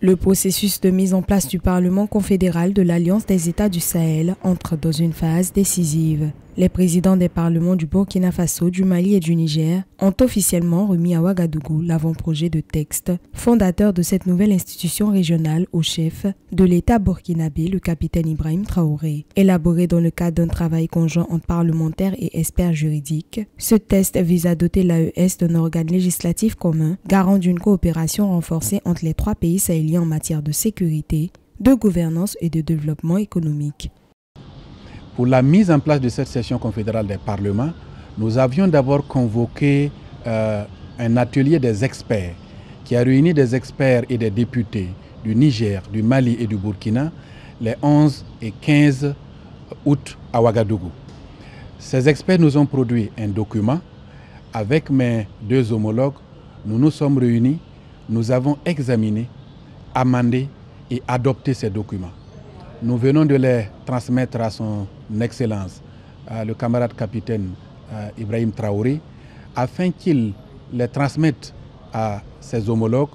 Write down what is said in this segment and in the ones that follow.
Le processus de mise en place du Parlement confédéral de l'Alliance des États du Sahel entre dans une phase décisive. Les présidents des parlements du Burkina Faso, du Mali et du Niger ont officiellement remis à Ouagadougou l'avant-projet de texte fondateur de cette nouvelle institution régionale au chef de l'État burkinabé, le capitaine Ibrahim Traoré. Élaboré dans le cadre d'un travail conjoint entre parlementaires et experts juridiques, ce texte vise à doter l'AES d'un organe législatif commun, garant d'une coopération renforcée entre les trois pays sahéliens en matière de sécurité, de gouvernance et de développement économique. Pour la mise en place de cette session confédérale des parlements, nous avions d'abord convoqué un atelier des experts qui a réuni des experts et des députés du Niger, du Mali et du Burkina les 11 et 15 août à Ouagadougou. Ces experts nous ont produit un document. Avec mes deux homologues, nous nous sommes réunis, nous avons examiné, amendé et adopté ces documents. Nous venons de les transmettre à son Excellence, le camarade capitaine Ibrahim Traoré, afin qu'il les transmette à ses homologues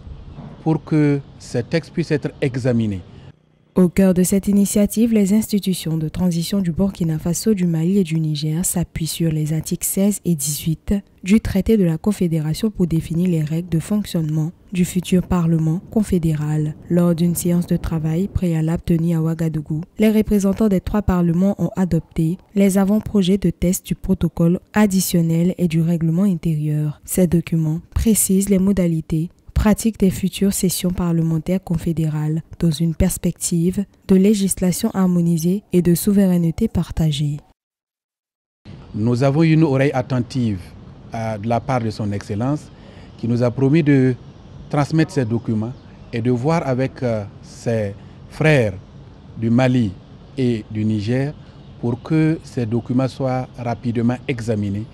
pour que ces textes puissent être examinés. Au cœur de cette initiative, les institutions de transition du Burkina Faso, du Mali et du Niger s'appuient sur les articles 16 et 18 du traité de la Confédération pour définir les règles de fonctionnement du futur Parlement confédéral. Lors d'une séance de travail préalable tenue à Ouagadougou, les représentants des trois parlements ont adopté les avant-projets de texte du protocole additionnel et du règlement intérieur. Ces documents précisent les modalités pratique des futures sessions parlementaires confédérales dans une perspective de législation harmonisée et de souveraineté partagée. Nous avons eu une oreille attentive de la part de son Excellence qui nous a promis de transmettre ces documents et de voir avec ses frères du Mali et du Niger pour que ces documents soient rapidement examinés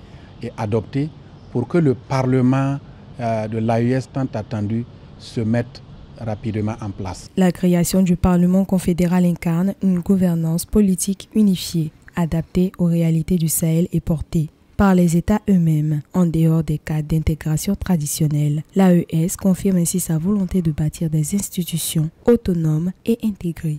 et adoptés pour que le Parlement de l'AES tant attendu se mette rapidement en place. La création du Parlement confédéral incarne une gouvernance politique unifiée, adaptée aux réalités du Sahel et portée par les États eux-mêmes, en dehors des cadres d'intégration traditionnels. L'AES confirme ainsi sa volonté de bâtir des institutions autonomes et intégrées.